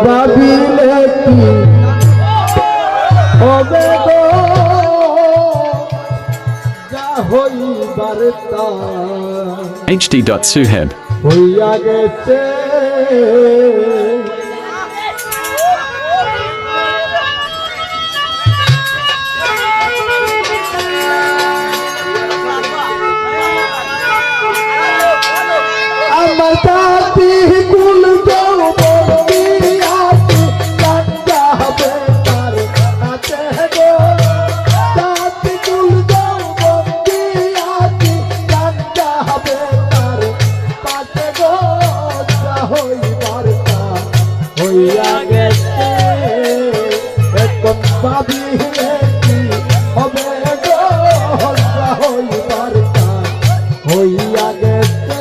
ভাবিলে কি হবে গো যা হইবার তা HD.Suheb হইয়া গেছে আমার জাতি কুল যৌবতী আছি কান্তা হবে তার কাছে গো জাতি কুল যৌবতী আছি কান্তা হবে তার কাছে গো যা হইবার তা হইয়া গেছে এখন ভাবিলে কি হবে গো যা হইবার তা হইয়া গেছে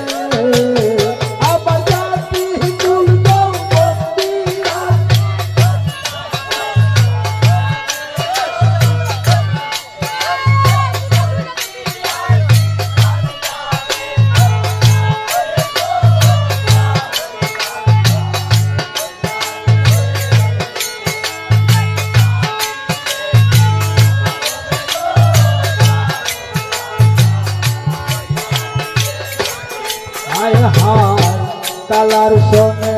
কালার সনে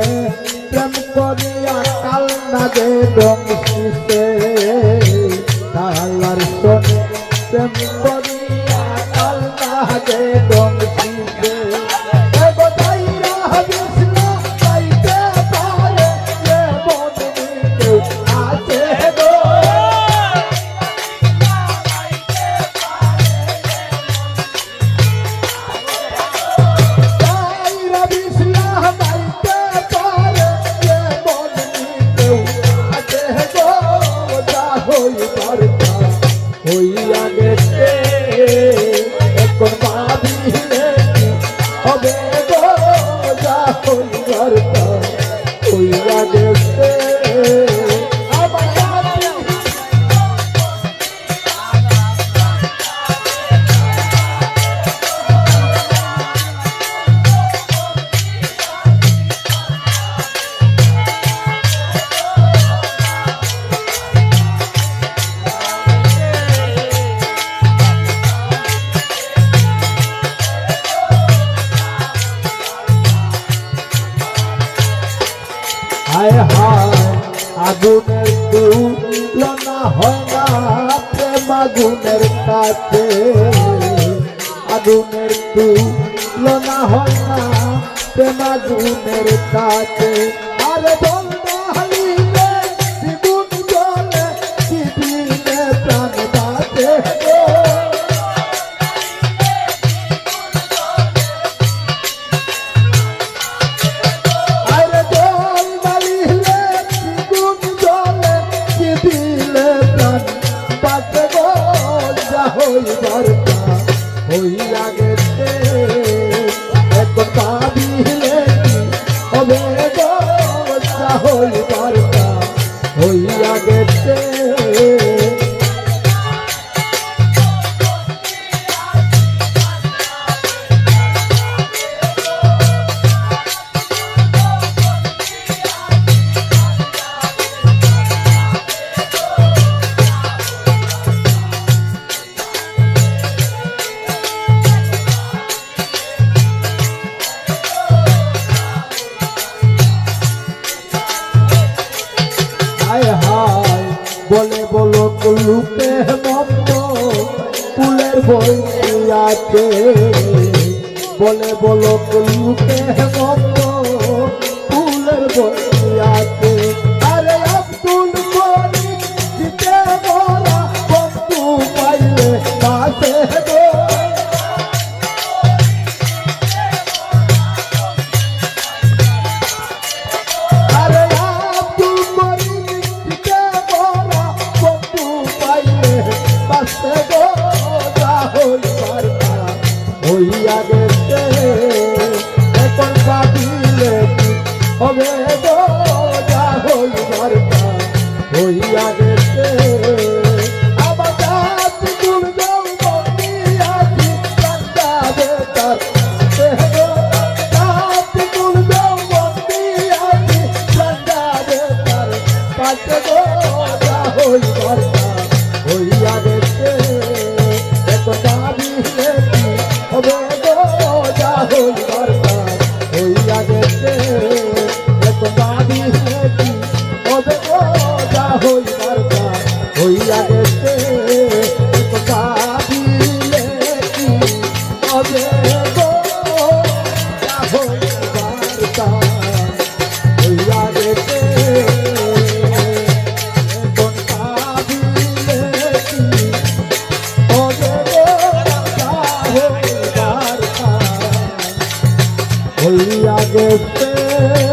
প্রেম করিয়া কাল না দে ডংসিতে কালার সনে প্রেম করিয়া কাল না দে ডংসিতে এগো দাইরা বিষ্ণু পাইতে পারে এ বদনিতে আছে গো হইয়া গেছে এখন ভাবিলে হবে গো যা হইবার তা হইয়া গেছে হায় হায় আগুনের তুলনা হয় না প্রেম আগুনের কাছে আগুনের তুলনা হয় না প্রেম আগুনের কাছে আরে বলতে হারিলে দ্বিগুণ জলে কি দিলে প্রাণ বাঁচে হইবার তা হইয়া গেছে এখন ভাবিলে কি হবে গো যা হইবার তা হইয়া গেছে বলে বলো লুকে মম্ম ফুলের বই আছে বলে বলো লুকে মম্ম ফুলের বই আছে আরে আব্দুল করি দিতে বলা বন্ধু পাইলে পাশে গো আরে আব্দুল করি দিতে বলা বন্ধু পাইলে পাশে গো যা হইবার তা হইয়া গেছে এখন ভাবিলে কি হবে গো যা হইবার তা হইয়া গেছে আমার জাতি কুল যৌবতী আছি কান্তা বেতার জাতি কুল যৌবতী আছি কান্তা বেতার হইয়া গেছে